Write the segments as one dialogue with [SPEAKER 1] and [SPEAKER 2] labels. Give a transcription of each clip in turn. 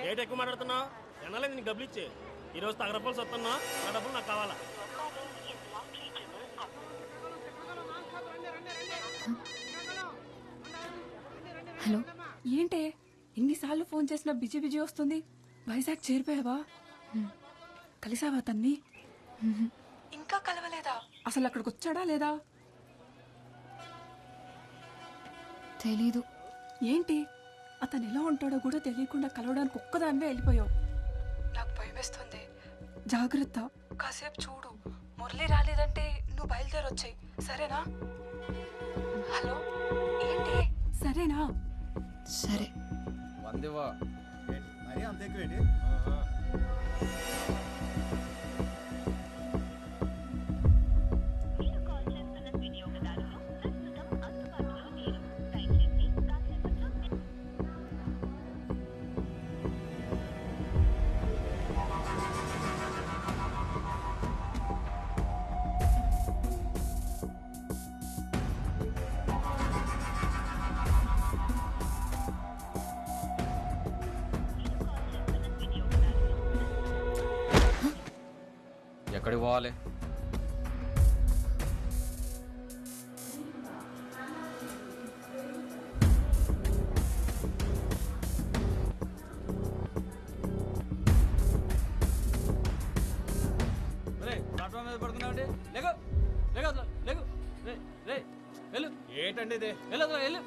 [SPEAKER 1] Rate ఎక్కువ మాట్లాడుతున్నావు ఎన్నాలే నీకు డబ్బులు ఇచ్చే ఈరోజు తగరపాలు వస్తున్నా నా డబ్బులు నాకు కావాలా.
[SPEAKER 2] హలో, ఏంటే ఎన్నిసార్లు ఫోన్ చేసినా బిజీ బిజీ వస్తుంది. వైజాగ్ చేరిపోయావా? కలిసావా తన్ని? ఇంకా కలవలేదా? అసలు అక్కడికి వచ్చాడా లేదా?
[SPEAKER 3] తెలీదు.
[SPEAKER 2] ఏంటి అతను ఎలా ఉంటాడో కూడా తెలియకుండా కలవడానికి ఒక్కదానివే వెళ్ళిపోయావు. నాకు భయమేస్తుంది, జాగ్రత్త. కాసేపు చూడు, మురళి రాలేదంటే నువ్వు బయలుదేరొచ్చాయి, సరేనా? హలో, ఏంటి సరేనా?
[SPEAKER 3] సరే.
[SPEAKER 4] మరి అంత ఎక్కువేంటి?
[SPEAKER 5] ఎక్కడికి పోవాలి? ప్లాట్ఫామ్ మీద పడుకున్నావండి. లేకు లేకు లేకు వెళ్ళు.
[SPEAKER 1] ఏంటండి ఇది?
[SPEAKER 5] వెళ్ళు వెళ్ళు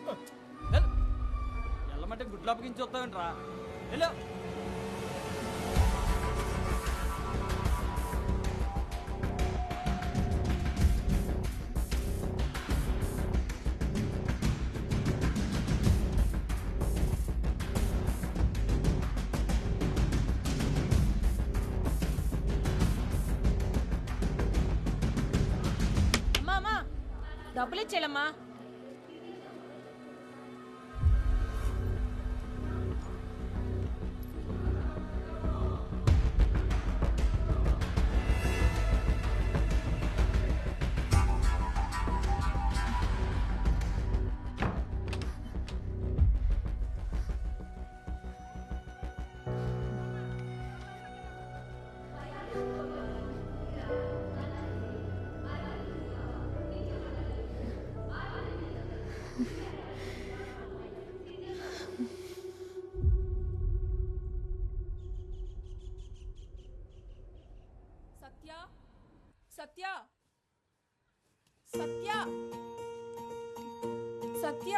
[SPEAKER 5] వెళ్ళమంటే గుడ్లు అప్పగించి వస్తావేంట్రా? వెళ్ళు.
[SPEAKER 6] డబ్బులు ఇచ్చేలమ్మా.
[SPEAKER 2] సత్య సత్య సత్య,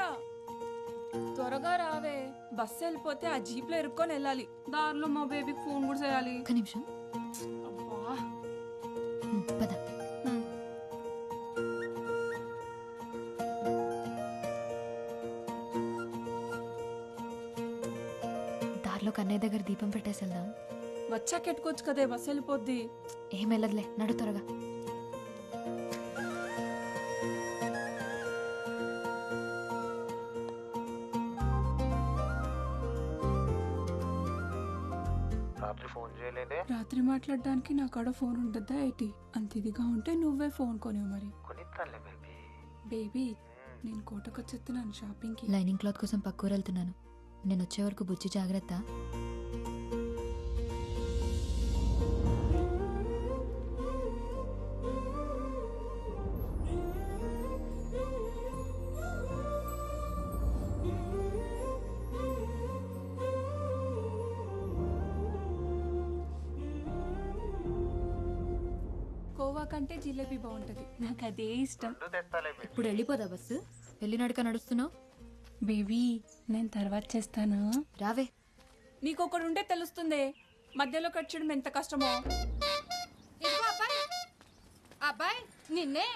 [SPEAKER 2] త్వరగా రావే. బస్సు వెళ్ళిపోతే ఆ జీప్ లో ఇరుక్కొని వెళ్ళాలి. దారిలో మా బేబీకి ఫోన్ కూడా చేయాలి.
[SPEAKER 3] ఒక్క నిమిషం.
[SPEAKER 2] అబ్బా,
[SPEAKER 3] పద. దారిలో కన్నయ్య దగ్గర దీపం పెట్టేసి వెళ్దాం.
[SPEAKER 2] వచ్చాక ఎట్టుకోవచ్చు కదే, బస్సు వెళ్ళిపోద్ది.
[SPEAKER 3] ఏం వెళ్ళదులే, నడు త్వరగా.
[SPEAKER 4] రాత్రి ఫోన్ చేయలేదే?
[SPEAKER 2] రాత్రి మాట్లాడడానికి నా కాడ ఫోన్ ఉంటుందా ఏంటి? అంత ఇదిగా ఉంటే నువ్వే ఫోన్ కొనివు మరి.
[SPEAKER 4] కొనిస్తానులే బేబీ.
[SPEAKER 2] బేబీ, నేను కోటకొచ్చేస్తున్నాను షాపింగ్ కి.
[SPEAKER 3] లైనింగ్ క్లాత్ కోసం పక్కూరు వెళ్తున్నాను. నేను వచ్చే వరకు బుజ్జి జాగ్రత్త.
[SPEAKER 2] కోవా కంటే జిలేబీ బాగుంటది, నాకు అదే ఇష్టం.
[SPEAKER 3] ఇప్పుడు వెళ్ళిపోదా బస్సు? వెళ్ళి నడక నడుస్తున్నావు.
[SPEAKER 2] బేబీ, నేను తర్వాత చేస్తాను,
[SPEAKER 3] రావే.
[SPEAKER 2] నీకొకడు ఉంటే తెలుస్తుంది మధ్యలో కట్ చేయడం ఎంత కష్టమో.
[SPEAKER 7] అబ్బాయి నిన్నే.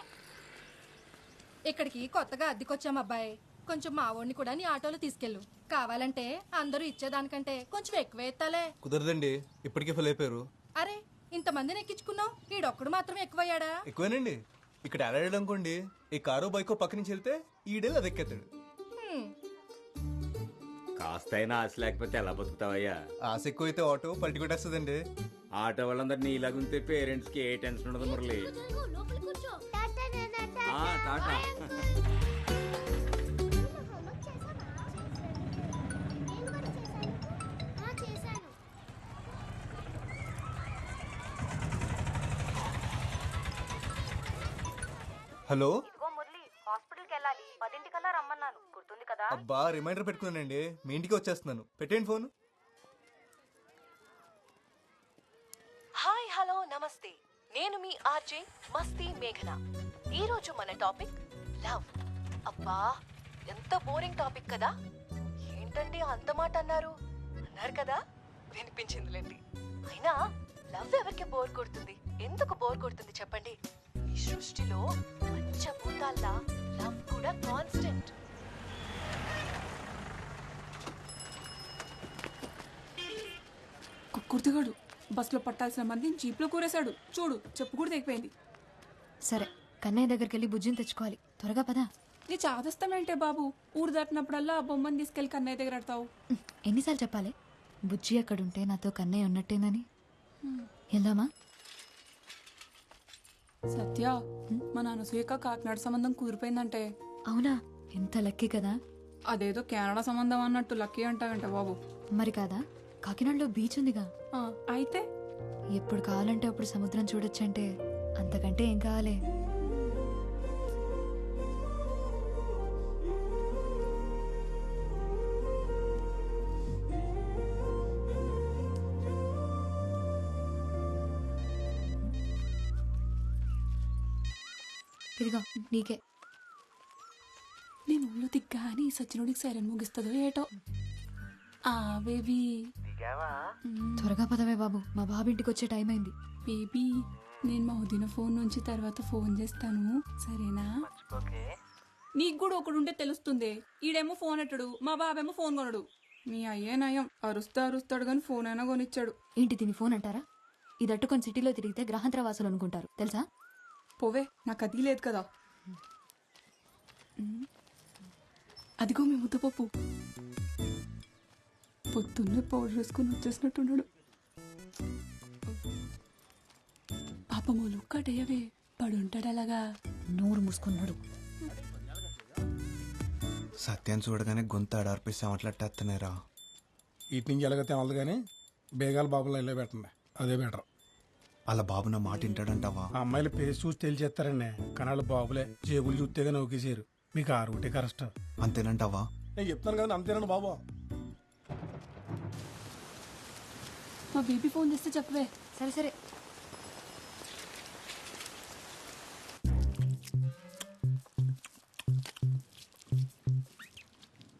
[SPEAKER 7] ఇక్కడికి కొత్తగా అద్దెకొచ్చాం అబ్బాయి. కొంచెం మా వాడిని కూడా నీ ఆటోలో తీసుకెళ్ళు. కావాలంటే అందరూ ఇచ్చేదానికంటే కొంచెం ఎక్కువ ఎత్తాలే.
[SPEAKER 8] కుదరదండి, ఇప్పటికే ఫుల్ అయిపోయారు.
[SPEAKER 7] అరే, ఇంతమందిని ఎక్కించుకున్నావు, ఈడొక్కడు మాత్రం ఎక్కువయ్యాడా?
[SPEAKER 8] ఎక్కువేనండి. ఇక్కడ ఆడాడు అనుకోండి, ఈ కారో బైకో పక్క నుంచి వెళ్తే ఈడేళ్ళు అది ఎక్కేస్తాడు.
[SPEAKER 9] కాస్తైనా ఆశ లేకపోతే ఎలా బతుకుతావయ్యా?
[SPEAKER 8] ఆశ ఎక్కువైతే ఆటో పల్టి కొట్టేస్తుందండి.
[SPEAKER 9] ఆటో వాళ్ళందరినీ ఇలాగుంటే పేరెంట్స్ కి ఏ టెన్షన్ ఉండదు మురళి. టాటా.
[SPEAKER 8] హలో
[SPEAKER 6] ఇదిగో మురళి హాస్పిటల్కి వెళ్ళాలి 10 రమ్మన్నాను గుర్తుంది కదా
[SPEAKER 8] అబ్బా రిమైండర్ పెట్టుకున్నానండి, మీ ఇంటికి వచ్చేస్తున్నాను. పెట్టేయండి ఫోన్.
[SPEAKER 6] హాయ్ హలో నమస్తే, నేను మీ ఆర్జే మస్తీ మేఘన. ఈ రోజు మన టాపిక్ లవ్. అబ్బా ఎంత బోరింగ్ టాపిక్ కదా. ఏంటండి అంత మాట అన్నారు కదా, వినిపించిందిలేండి. అయినా లవ్ ఎవరికి బోర్ కొడుతుంది, ఎందుకు బోర్ కొడుతుంది చెప్పండి. ఈ సృష్టిలో పంచభూతాల్లా లవ్ కూడా కాన్స్టెంట్.
[SPEAKER 2] కుర్తిగాడు బస్సులో పట్టాల్సిన మందిని జీప్లో కూరేశాడు. చూడు చెప్పు కూడా తెగిపోయింది.
[SPEAKER 3] సరే కన్నయ్య దగ్గరికి వెళ్ళి బుజ్జిని తెచ్చుకోవాలి. త్వరగా పదా.
[SPEAKER 2] నీ చాదస్తామేంటే బాబు, ఊరు దాటినప్పుడల్లా ఆ బొమ్మని తీసుకెళ్ళి కన్నయ్య దగ్గర ఆడతావు.
[SPEAKER 3] ఎన్నిసార్లు చెప్పాలి బుజ్జి అక్కడుంటే నాతో కన్నయ్య ఉన్నట్టేనని. వెళ్దామా?
[SPEAKER 2] సత్య, మా నాన్న సూయక కాకినాడ సంబంధం కుదిరిపోయిందంటే.
[SPEAKER 3] అవునా? ఎంత లక్కీ కదా.
[SPEAKER 2] అదేదో కెనడా సంబంధం అన్నట్టు లక్కీ అంటావంట బాబు.
[SPEAKER 3] మరి కాదా, కాకినాడలో బీచ్ ఉందిగా.
[SPEAKER 2] అయితే
[SPEAKER 3] ఎప్పుడు కావాలంటే అప్పుడు సముద్రం చూడొచ్చంటే అంతకంటే ఏం కావాలి. ఇదిగో నీకే.
[SPEAKER 2] నేను ఊళ్ళో దిగ్గాని సచ్చినోడికి సైరన్ ముగిస్తుందో ఏటో. ఆ బేబీ
[SPEAKER 3] త్వరగా పదవే బాబు, మా బాబింటికి వచ్చే టైం అయింది.
[SPEAKER 2] బేబీ, నేను మా వదిన ఫోన్ నుంచి తర్వాత ఫోన్ చేస్తాను, సరేనా? నీకు కూడా ఒకడుంటే తెలుస్తుంది. ఈడేమో ఫోన్ ఎట్టడు, మా బాబేమో ఫోన్ కొనడు. మీ అయ్యే నయం, అరుస్తాడు కానీ ఫోన్ అయినా కొనిచ్చాడు.
[SPEAKER 3] ఏంటి దీని ఫోన్ అంటారా? ఇది అట్టుకొని సిటీలో తిరిగితే గ్రహాంతర వాసులు అనుకుంటారు తెలుసా.
[SPEAKER 2] పోవే, నాకు అది లేదు కదా. అదిగో మీ ముద్దపప్పు పొద్దున్నే పౌడర్ వేసుకుని వచ్చేసినట్టున్నాడు. పాపమూలు కటయ్యవే, పడుంటాడు అలాగా.
[SPEAKER 3] నోరు మూసుకున్నాడు.
[SPEAKER 8] సత్యం చూడగానే గొంతు ఆడార్పిస్తే మాట్లాడేస్తున్నారా.
[SPEAKER 10] ఇటు నుంచి ఎలాగైతే అవ్వదు కానీ బేగాల బాబులో ఇల్లే పెట్టండి, అదే బెటర్.
[SPEAKER 8] అలా బాబు నా మాట వింటాడంటావా?
[SPEAKER 10] ఆ అమ్మాయిల పేరు చూసి తెలిచేస్తారండి, కానీ వాళ్ళ బాబులే జేబులు చూస్తేగా నౌకేసారు. మీకు ఆ రూటే కరెక్ట్.
[SPEAKER 8] అంతేనంటావా?
[SPEAKER 10] నేను చెప్తాను కదా, అంతేనండి బాబు.
[SPEAKER 2] మా బేబీ ఫోన్ చేస్తే చెప్పవే.
[SPEAKER 3] సరే సరే.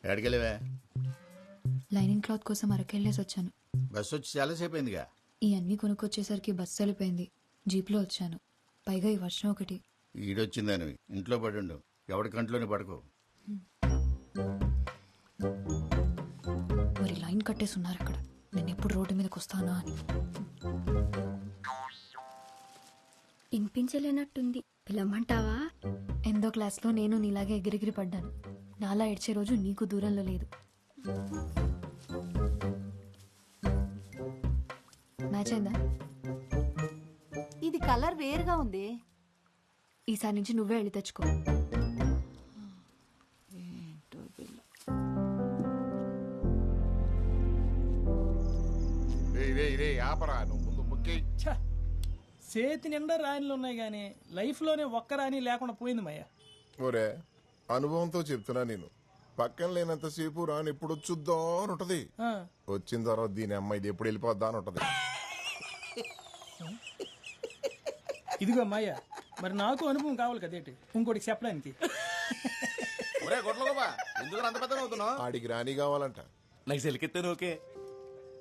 [SPEAKER 11] ఎక్కడికెళ్ళవే?
[SPEAKER 3] లైనింగ్ క్లాత్ కోసం అరకెళ్ళేసి వచ్చాను.
[SPEAKER 11] బస్సు వచ్చి చాలాసేపు అయిందిగా.
[SPEAKER 3] ఈ అన్నీ కొనుక్కొచ్చేసరికి బస్సు వెళ్ళిపోయింది. జీప్లో వచ్చాను, పైగా ఈ వర్షం ఒకటి.
[SPEAKER 11] ఈడొచ్చిందని ఇంట్లో పడుండు, ఎవడి కంట్లోనే పడుకో.
[SPEAKER 3] మరి లైన్ కట్టేసి ఉన్నారు అక్కడ, నేను ఎప్పుడు రోడ్డు మీదకి వస్తానా అని.
[SPEAKER 6] వినిపించలేనట్టుంది, పిలవమంటావా?
[SPEAKER 3] 8వ క్లాస్లో నేను నీలాగే ఎగిరెగిరి పడ్డాను. నాలా ఏడ్చే రోజు నీకు దూరంలో లేదు. మ్యాచ్ అయిందా?
[SPEAKER 6] ఇది కలర్ వేరుగా ఉంది.
[SPEAKER 3] ఈసారి నుంచి నువ్వే వెళ్ళి తెచ్చుకో.
[SPEAKER 11] ఆపరా, నువ్వు ముందు ముక్కి.
[SPEAKER 5] చేతి నిండా రాణిలు ఉన్నాయి కానీ లైఫ్లోనే ఒక్క రాణి లేకుండా పోయింది మయ్య.
[SPEAKER 12] ఒరే, అనుభవంతో చెప్తున్నా, నేను పక్కన లేనంతసేపు రాని ఎప్పుడు వచ్చుద్దా అని ఉంటది. వచ్చిన తర్వాత దీని అమ్మాయి ఎప్పుడు వెళ్ళిపోద్దా అని ఉంటది.
[SPEAKER 5] ఇదిగో మాయ, మరి నాకు అనుభవం కావాలి కదేటి ఇంకోటికి చెప్పడానికి.
[SPEAKER 12] ఆడికి రాణి కావాలంట.
[SPEAKER 8] నాకు సెలికెత్తాను. ఓకే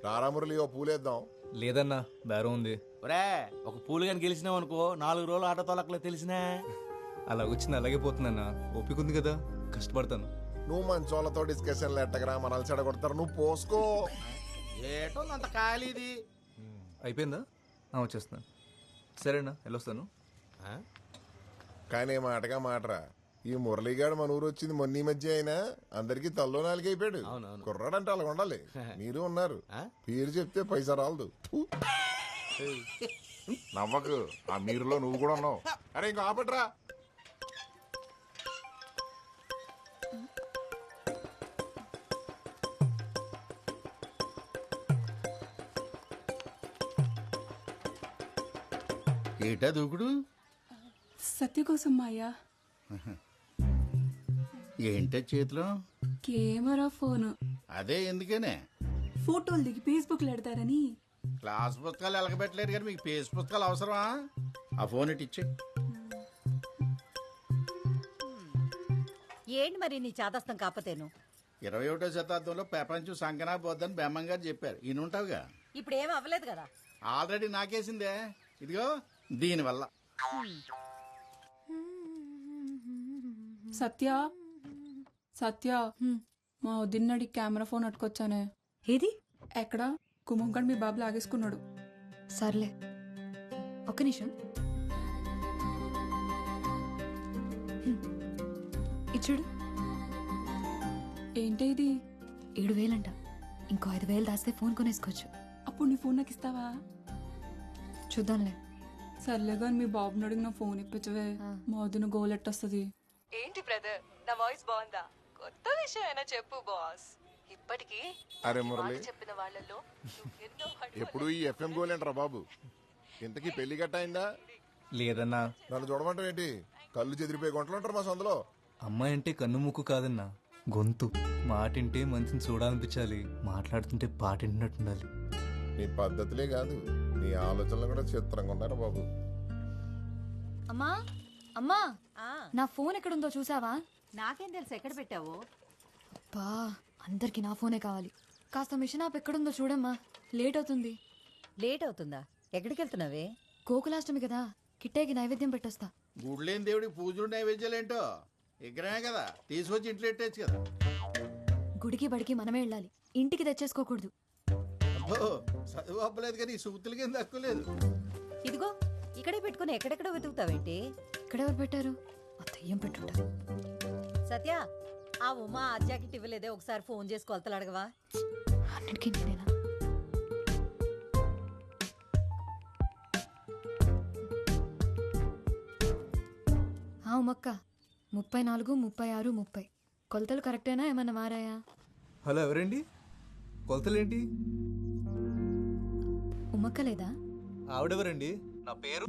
[SPEAKER 12] రారామురళి, ఓ పూలేద్దాం.
[SPEAKER 8] లేదన్నా, బేరం ఉంది.
[SPEAKER 9] ఒరే, ఒక పూలు కానీ గెలిచినావు అనుకో, 4 రోజులు ఆట తోలకలే తెలిసినా.
[SPEAKER 8] అలా వచ్చింది అలాగే పోతుందన్నా, ఓపిక ఉంది కదా, కష్టపడతాను.
[SPEAKER 12] నువ్వు మంచోళ్ళతో డిస్కషన్లు ఎట్టగరా, మనల్ని చెడగొడతారు. నువ్వు పోసుకో.
[SPEAKER 9] ఏటో అంత ఖాళీది.
[SPEAKER 8] అయిపోయిందా? వచ్చేస్తున్నాను. సరేనా, వెళ్ళొస్తాను.
[SPEAKER 12] కానీ మాటగా మాటరా, ఈ మురళీగాడు మన ఊరు వచ్చింది మొన్న ఈ మధ్య అయినా అందరికి తల్లో నాలుగు అయిపోయాడు. కుర్రాడంటే అలా ఉండాలి. మీరు ఉన్నారు, పేరు చెప్తే పైసా రాలదు. నవ్వకు, ఆ మీరులో నువ్వు కూడా ఉన్నావు. అరే ఇంకా ఆపట్రా.
[SPEAKER 11] ఏటా దూకుడు?
[SPEAKER 2] సత్య కోసం మాయా.
[SPEAKER 11] ఏంటే చేతిలో?
[SPEAKER 2] Camera phone.
[SPEAKER 11] అదే ఎందుకనే?
[SPEAKER 2] ఫోటోలు దిగి ఫేస్బుక్ లో పెడతారని.
[SPEAKER 11] క్లాస్ పుస్తకాలు ఎలగబెట్టలేరు కానీ మీకు పేజ్ పుస్తకాలు అవసరమా? ఆ ఫోన్ ఇటు ఇచ్చే.
[SPEAKER 6] ఏంటి మరి నీ చాదస్తం కాకపోతేను?
[SPEAKER 11] 21వ శతాబ్దంలో ప్రపంచం సంకనా పోద్దని బెమ్మం గారు చెప్పారు. ఈయనుంటావుగా.
[SPEAKER 6] ఇప్పుడు ఏం అవ్వలేదు కదా.
[SPEAKER 11] ఆల్రెడీ నాకేసిందే. ఇదిగో దీనివల్ల.
[SPEAKER 2] సత్య సత్య మా వదిన్నడి కెమెరా ఫోన్ అట్టుకొచ్చానే.
[SPEAKER 3] ఏది?
[SPEAKER 2] ఎక్కడ? కుమంకడ్ మీ బాబు లాగేసుకున్నాడు.
[SPEAKER 3] సర్లే ఒక్క నిమిషం. ఇచ్చుడు.
[SPEAKER 2] ఏంటి ఇది?
[SPEAKER 3] 7,000 అంట. ఇంకో 5,000 దాస్తే ఫోన్ కొనేసుకోవచ్చు.
[SPEAKER 2] అప్పుడు నీ ఫోన్ నాకు ఇస్తావా?
[SPEAKER 3] చూద్దాంలే.
[SPEAKER 2] సర్లే కానీ మీ బాబుని అడిగి నా ఫోన్ ఇప్పించవే. మా వదిన గోలెట్ వస్తుంది.
[SPEAKER 6] ఏంటి బ్రదర్, నా వాయిస్ బాగుందా? కొత్త విషయం అయినా చెప్పు బాస్. ఇప్పటికీ
[SPEAKER 12] అరే మురళి,
[SPEAKER 6] చెప్పిన వాళ్ళలో ఎన్నో
[SPEAKER 12] ఎప్పుడు ఈ ఎఫ్ఎం గోలేంట్రా బాబు? ఇంతకీ పెళ్లి గట్ట అయిందా?
[SPEAKER 8] లేదన్నా.
[SPEAKER 12] నన్ను చూడమంటావు ఏంటి? కళ్ళు చెదిరిపోయి గుంటలు ఉంటారు మా సందులో.
[SPEAKER 8] అమ్మాయి అంటే కన్ను ముక్కు కాదన్నా, గొంతు. మాటింటే మనిషిని చూడాలనిపించాలి, మాట్లాడుతుంటే పాటింటున్నట్టుండాలి.
[SPEAKER 12] నీ పద్ధతులే కాదు, నీ ఆలోచనలు కూడా చిత్రంగా ఉన్నారు బాబు.
[SPEAKER 3] అమ్మా అమ్మా, నా ఫోన్ ఎక్కడుందో చూసావా?
[SPEAKER 6] నాకేం తెలుసు ఎక్కడ పెట్టావో.
[SPEAKER 3] అబ్బా, అందరికి నా ఫోనే కావాలి. కాస్త మిషన్ ఆప్ ఎక్కడుందో చూడమ్మా, లేట్ అవుతుంది.
[SPEAKER 6] లేట్ అవుతుందా? ఎక్కడికి వెళ్తున్నావే?
[SPEAKER 3] గోకులాష్టమి కదా, కిట్టేకి నైవేద్యం పెట్టొస్తా.
[SPEAKER 11] గుడ్లేని దేవుడికి పూజలు నైవేద్యాలేంటో విగ్రహమే కదా, తీసుకొచ్చి ఇంట్లో పెట్టేచ్చు కదా.
[SPEAKER 3] గుడికి బడికి మనమే వెళ్ళాలి, ఇంటికి తెచ్చేసుకోకూడదు.
[SPEAKER 11] అబ్బో, చదువు అవ్వలేదు కానీ ఈ సూక్తులకి ఏం తక్కువ లేదు.
[SPEAKER 6] ఇదిగో ఇక్కడే పెట్టుకుని ఎక్కడెక్కడ వెతుకుతావేంటి?
[SPEAKER 3] ఇక్కడెవరు పెట్టారు? ఆ దయ్యం పెట్టుంటారు.
[SPEAKER 6] సత్య, ఆ ఉమా ఆ జాకెట్ ఇవ్వలేదే, ఒకసారి ఫోన్ చేసి కొలతలు అడగవా?
[SPEAKER 3] అన్నిటికీ నేనేనా? ఉమక్క, 34, 36, 30 కొలతలు కరెక్టేనా? ఏమన్నా మారాయా?
[SPEAKER 8] హలో, ఎవరండి? కొలతలేంటి?
[SPEAKER 3] ఉమక్క లేదా?
[SPEAKER 8] ఆవిడెవరండి? నా పేరు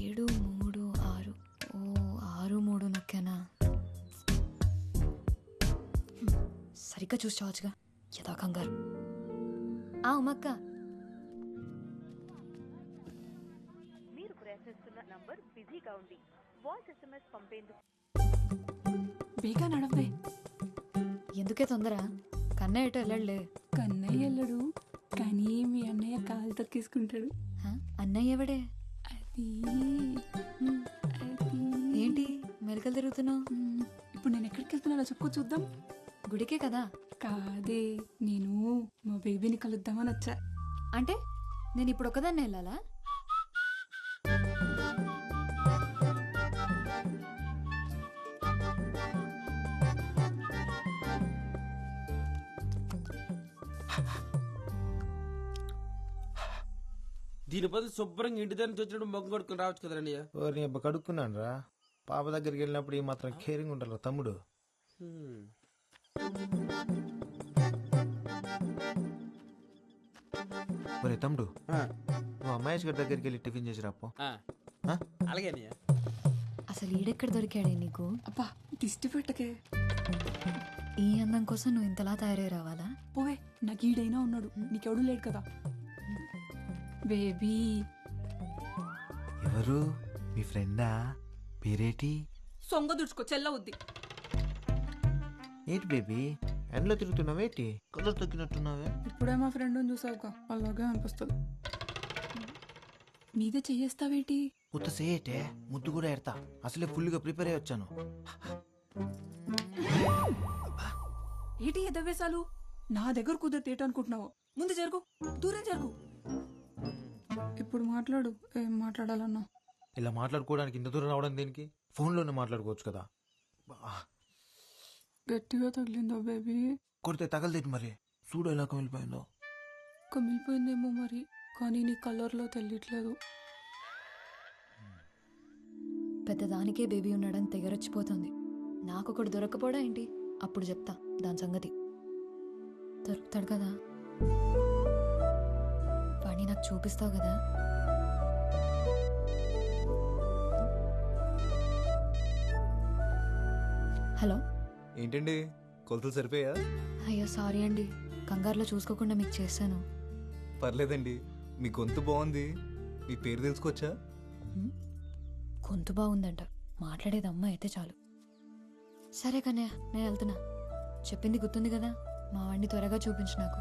[SPEAKER 3] 7, 3, 6. ఓ 6, 3 నొక్కానా? సరిగ్గా చూసి చావచ్చుగా, యథా కంగారు. ఉమక్క,
[SPEAKER 2] బేగా నడవే.
[SPEAKER 3] ఎందుకే తొందర? కన్నయ్య ఎటు వెళ్ళలే.
[SPEAKER 2] కన్నయ్య వెళ్ళడు, కానీ మీ అన్నయ్య కాలు తొక్కేసుకుంటాడు.
[SPEAKER 3] అన్నయ్య ఎవడే?
[SPEAKER 2] అది
[SPEAKER 3] ఏంటి మెలకలు తిరుగుతున్నావు?
[SPEAKER 2] ఇప్పుడు నేను ఎక్కడికి వెళ్తున్నానో చెప్పుకో చూద్దాం.
[SPEAKER 3] గుడికే కదా?
[SPEAKER 2] కాదే, నేను మా బేబీని కలుద్దామని వచ్చా.
[SPEAKER 3] అంటే నేను ఇప్పుడు ఒకదాన్ని వెళ్ళాలా?
[SPEAKER 13] దీని బదులు శుభ్రంగా ఇంటి దగ్గర నుంచి వచ్చినప్పుడు మొగ్గు కొడుకుని రావచ్చు కదా అన్నయ్య.
[SPEAKER 14] నీ అబ్బ కడుక్కున్నాను రా. పాప దగ్గరికి వెళ్ళినప్పుడు ఈ మాత్రం కేరింగ్ ఉంటారు తమ్ముడు. ఒరే తమ్ముడు, నువ్వు మహేష్ గారి దగ్గరికి వెళ్ళి టిఫిన్ చేసి రాపో.
[SPEAKER 13] అలాగే అన్నయ్య.
[SPEAKER 3] అసలు ఈడెక్కడ దొరికాడే నీకు?
[SPEAKER 2] అబ్బా, దిష్టి పెట్టకే.
[SPEAKER 3] ఈ అందం కోసం నువ్వు ఇంతలా తయారై రావాలా?
[SPEAKER 2] పోవే, నాకు ఈడైనా ఉన్నాడు, నీకెవడూ లేడు కదా. బేబీ.
[SPEAKER 14] ఎవరు? మీ ఫ్రెండా? పేరేటి?
[SPEAKER 2] సొంగ దుడుచుకో, చెల్లవుద్ది.
[SPEAKER 14] ఏంటి బేబీ ఎండలో తిరుగుతున్నావేటి? కలర్ తగ్గినట్టున్నావే.
[SPEAKER 2] ఇప్పుడే మా ఫ్రెండ్ చూసావుగా, అలాగే అనిపిస్తుంది. మీదే చెయ్యేస్తావేటి?
[SPEAKER 14] ఉత్త సేటే ముద్దు కూడా ఎడతా. అసలే ఫుల్గా ప్రిపేర్ అయ్యి వచ్చాను.
[SPEAKER 2] ఏటి ఎదవేశాలు? నా దగ్గర కుదిరితే ఏటనుకుంటున్నావు? ముందు జరుగు, దూరం జరుగు. ఇప్పుడు మాట్లాడు, ఏం మాట్లాడాలన్నా.
[SPEAKER 14] ఇలా మాట్లాడుకోవడానికి ఇంత దూరం రావడం దేనికి? ఫోన్లోనే మాట్లాడుకోవచ్చు కదా.
[SPEAKER 2] గట్టిగా తగిలిందో బేబీ?
[SPEAKER 14] కొడితే తగలదేటి మరి. చూడు ఎలా కమిలిపోయిందో.
[SPEAKER 2] కమిలిపోయిందేమో మరి, కానీ నీ కలర్లో తెలియట్లేదు.
[SPEAKER 3] పెద్దదానికే బేబీ ఉన్నాడని తెగరొచ్చిపోతుంది. నాకొకడు దొరకపోవడా ఏంటి? అప్పుడు చెప్తా దాని సంగతి. దొరుకుతాడు కదా, వాడిని నాకు చూపిస్తావు కదా. హలో.
[SPEAKER 8] ఏంటండి కొలతలు సరిపోయా?
[SPEAKER 3] అయ్యో సారీ అండి, కంగారులో చూసుకోకుండా మీకు చేశాను.
[SPEAKER 8] పర్లేదండి, మీ గొంతు బాగుంది. మీ పేరు తెలుసుకోవచ్చా?
[SPEAKER 3] గొంతు బాగుందంట, మాట్లాడేది అమ్మ అయితే చాలు. సరే కన్నయ్య, నేను వెళ్తున్నా. చెప్పింది గుర్తుంది కదా, మా వాడిని త్వరగా చూపించు నాకు.